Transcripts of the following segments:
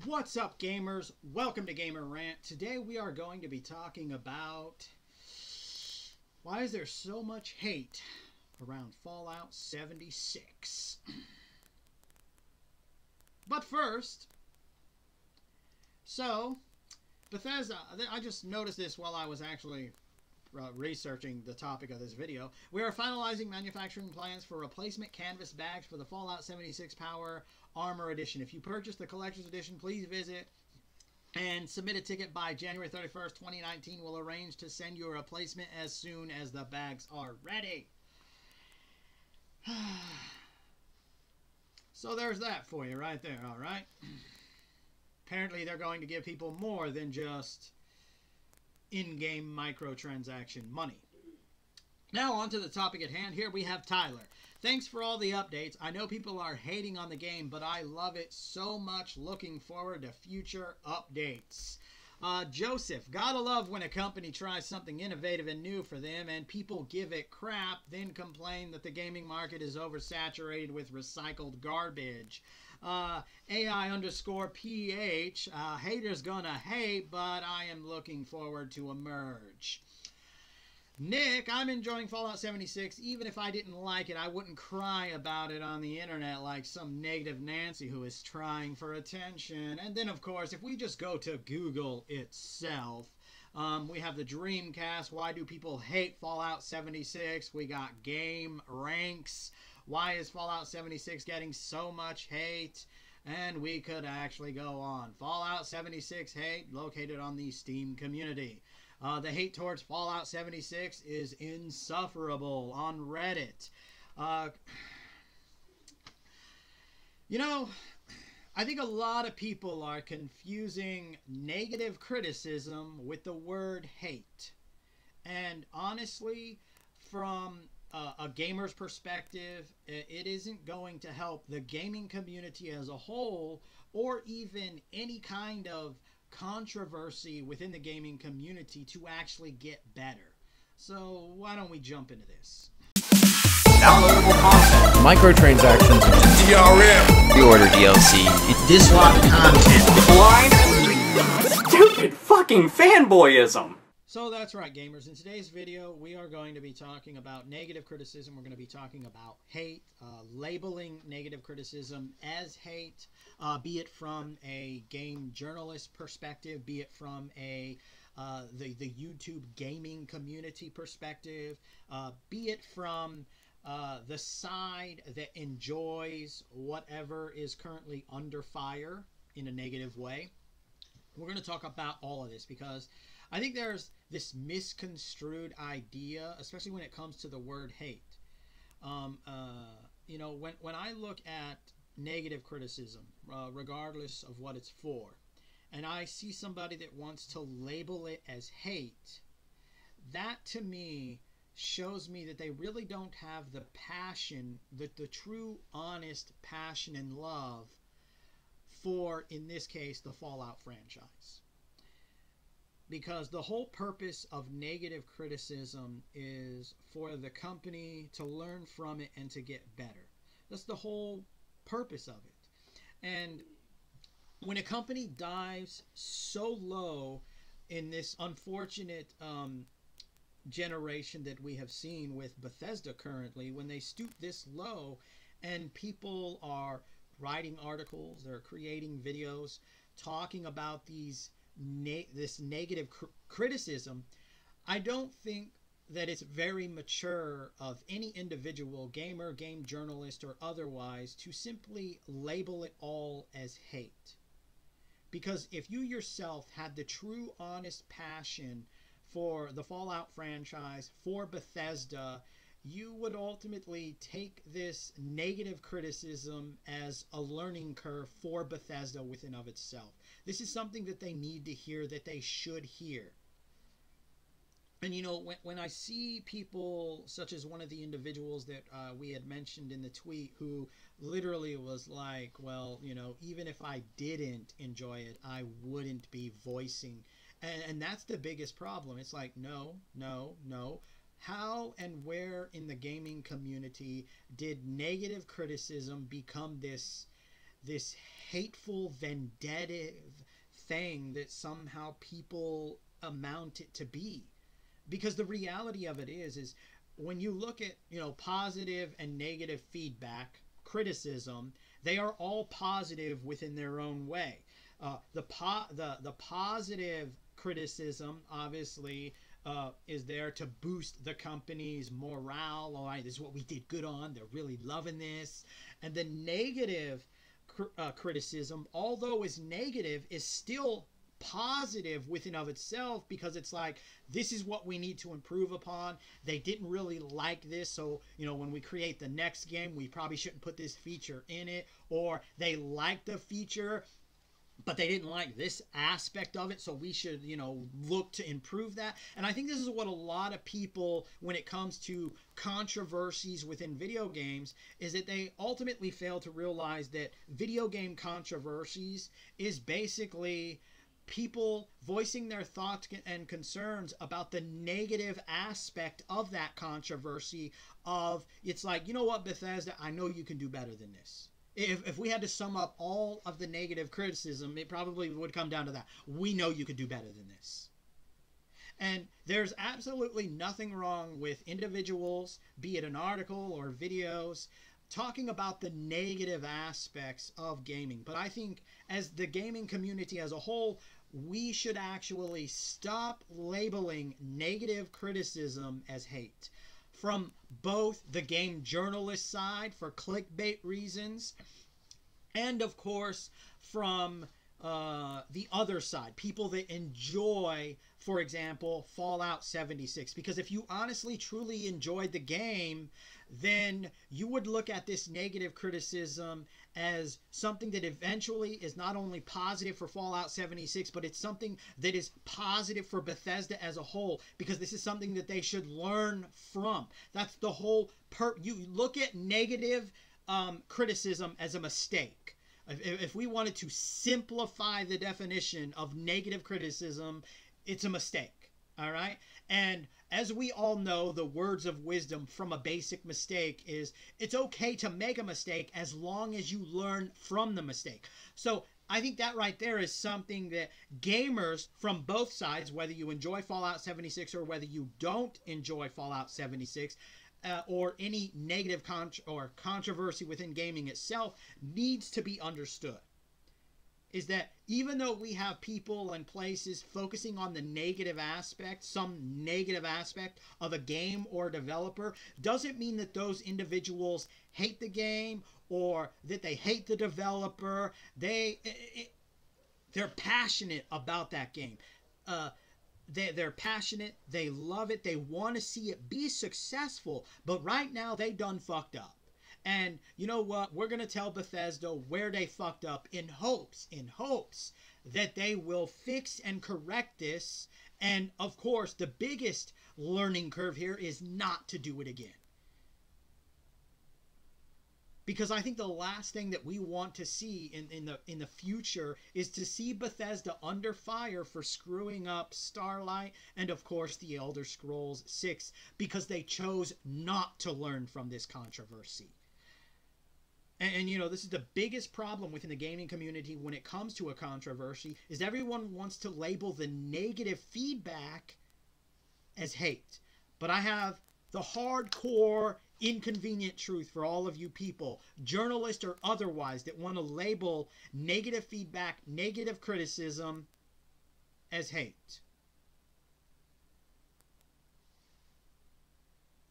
What's up, gamers? Welcome to Gamer Rant. Today we are going to be talking about why is there so much hate around Fallout 76. But first, so Bethesda, I just noticed this while I was actually researching the topic of this video. We are finalizing manufacturing plans for replacement canvas bags for the Fallout 76 Power Armor Edition. If you purchase the Collector's Edition, please visit and submit a ticket by January 31st, 2019. We'll arrange to send you a replacement as soon as the bags are ready. So there's that for you right there, all right? Apparently they're going to give people more than just in-game microtransaction money. Now on to the topic at hand. Here we have Tyler. Thanks for all the updates. I know people are hating on the game, but I love it so much. Looking forward to future updates. Joseph, gotta love when a company tries something innovative and new for them and people give it crap, then complain that the gaming market is oversaturated with recycled garbage. AI_PH, haters gonna hate, but I am looking forward to emerge. Nick, I'm enjoying Fallout 76. Even if I didn't like it, I wouldn't cry about it on the internet like some negative Nancy who is trying for attention. And then, of course, if we just go to Google itself, we have the Dreamcast. Why do people hate Fallout 76? We got Game Ranks. Why is Fallout 76 getting so much hate? And we could actually go on. Fallout 76 hate located on the Steam community. The hate towards Fallout 76 is insufferable on Reddit. You know, I think a lot of people are confusing negative criticism with the word hate. And honestly, from a gamer's perspective, it isn't going to help the gaming community as a whole, or even any kind of controversy within the gaming community to actually get better. So why don't we jump into this? Downloadable content, microtransactions, DRM, pre-order DLC, dislike content, blind, stupid fucking fanboyism. So that's right, gamers. In today's video, we are going to be talking about negative criticism. We're going to be talking about hate, labeling negative criticism as hate, be it from a game journalist perspective, be it from a the YouTube gaming community perspective, be it from the side that enjoys whatever is currently under fire in a negative way. We're going to talk about all of this because I think there's this misconstrued idea, especially when it comes to the word hate. You know, when I look at negative criticism, regardless of what it's for, and I see somebody that wants to label it as hate, that to me shows me that they really don't have the passion, the true honest passion and love for, in this case, the Fallout franchise. Because the whole purpose of negative criticism is for the company to learn from it and to get better. That's the whole purpose of it. And when a company dives so low in this unfortunate generation that we have seen with Bethesda currently, when they stoop this low and people are writing articles, they're creating videos, talking about this negative criticism, I don't think that it's very mature of any individual, gamer, game journalist, or otherwise, to simply label it all as hate. Because if you yourself had the true honest passion for the Fallout franchise, for Bethesda, you would ultimately take this negative criticism as a learning curve for Bethesda within of itself. This is something that they need to hear, that they should hear. And you know, when I see people such as one of the individuals that we had mentioned in the tweet who literally was like, well, you know, even if I didn't enjoy it, I wouldn't be voicing. And that's the biggest problem. It's like, no. How and where in the gaming community did negative criticism become this this hateful, vendettive thing that somehow people amount it to be. Because the reality of it is when you look at, you know, positive and negative feedback, criticism, they are all positive within their own way. The positive criticism, obviously, is there to boost the company's morale. All right, this is what we did good on. They're really loving this. And the negative criticism, although is negative, is still positive within of itself, because it's like, this is what we need to improve upon. They didn't really like this, so, you know, when we create the next game, we probably shouldn't put this feature in it. Or they liked the feature, but they didn't like this aspect of it, so we should, you know, look to improve that. And I think this is what a lot of people, when it comes to controversies within video games, is that they ultimately fail to realize that video game controversies is basically people voicing their thoughts and concerns about the negative aspect of that controversy. Of, it's like, you know what, Bethesda, I know you can do better than this. If we had to sum up all of the negative criticism, it probably would come down to that. We know you could do better than this. And there's absolutely nothing wrong with individuals, be it an article or videos, talking about the negative aspects of gaming. But I think as the gaming community as a whole, we should actually stop labeling negative criticism as hate. From both the game journalist side for clickbait reasons, and of course from the other side, people that enjoy, for example, Fallout 76. Because if you honestly truly enjoyed the game, then you would look at this negative criticism as something that eventually is not only positive for Fallout 76, but it's something that is positive for Bethesda as a whole, because this is something that they should learn from. That's the whole you look at negative criticism as a mistake. If we wanted to simplify the definition of negative criticism, it's a mistake. All right? And as we all know, the words of wisdom from a basic mistake is, it's okay to make a mistake as long as you learn from the mistake. So I think that right there is something that gamers from both sides, whether you enjoy Fallout 76 or whether you don't enjoy Fallout 76, or any negative controversy within gaming itself, needs to be understood. Is that even though we have people and places focusing on the negative aspect, some negative aspect of a game or developer, doesn't mean that those individuals hate the game or that they hate the developer. They're passionate about that game. They're passionate. They love it. They want to see it be successful. But right now, they done fucked up. And you know what? We're going to tell Bethesda where they fucked up in hopes that they will fix and correct this. And of course, the biggest learning curve here is not to do it again. Because I think the last thing that we want to see in the future is to see Bethesda under fire for screwing up Starlight and of course the Elder Scrolls 6, because they chose not to learn from this controversy. And you know, this is the biggest problem within the gaming community when it comes to a controversy, is everyone wants to label the negative feedback as hate. But I have the hardcore inconvenient truth for all of you people, journalists or otherwise, that want to label negative feedback, negative criticism as hate.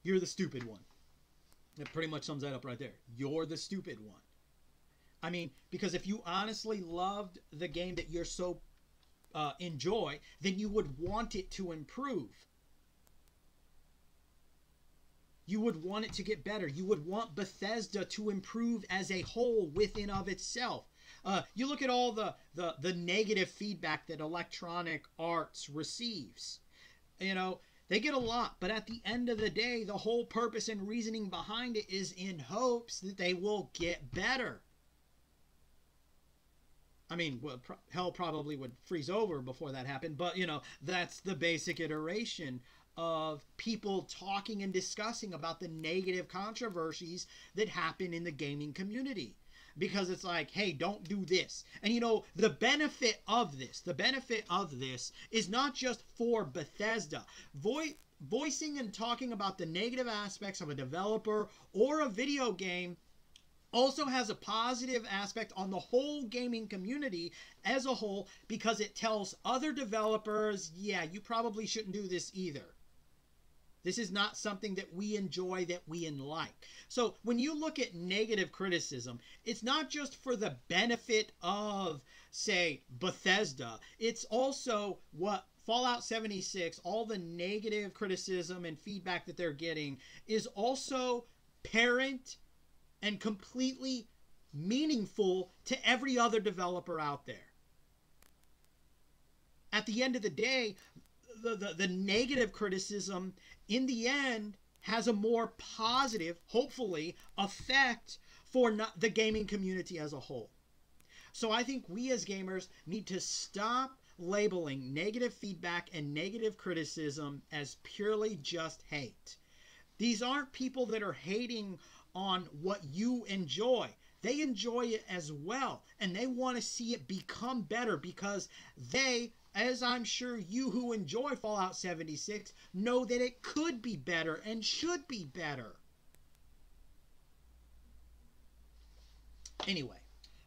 You're the stupid one. That pretty much sums that up right there. You're the stupid one. I mean, because if you honestly loved the game that you're so enjoy, then you would want it to improve. You would want it to get better. You would want Bethesda to improve as a whole within of itself. You look at all the negative feedback that Electronic Arts receives. You know, they get a lot, but at the end of the day, the whole purpose and reasoning behind it is in hopes that they will get better. I mean, well, hell probably would freeze over before that happened, but, you know, that's the basic iteration of people talking and discussing about the negative controversies that happen in the gaming community. because it's like, hey, don't do this. And you know, the benefit of this is not just for Bethesda. Voicing and talking about the negative aspects of a developer or a video game also has a positive aspect on the whole gaming community as a whole, because it tells other developers, yeah, you probably shouldn't do this either. This is not something that we enjoy, that we like. So when you look at negative criticism, it's not just for the benefit of, say, Bethesda. It's also what Fallout 76, all the negative criticism and feedback that they're getting is also parent and completely meaningful to every other developer out there. At the end of the day, the negative criticism in the end has a more positive, hopefully, effect for the gaming community as a whole. So I think we as gamers need to stop labeling negative feedback and negative criticism as purely just hate. These aren't people that are hating on what you enjoy. They enjoy it as well, and they want to see it become better because they, as I'm sure you who enjoy Fallout 76, know that it could be better and should be better. Anyway,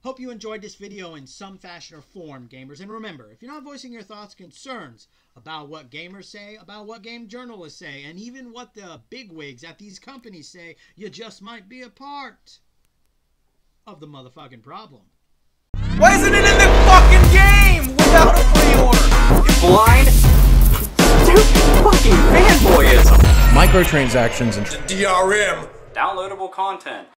hope you enjoyed this video in some fashion or form, gamers. And remember, if you're not voicing your thoughts, concerns about what gamers say, about what game journalists say, and even what the bigwigs at these companies say, you just might be a part of the motherfucking problem. Why isn't it in the fucking game without a pre-order? You blind? Stupid fucking fanboyism. Microtransactions and DRM. Downloadable content.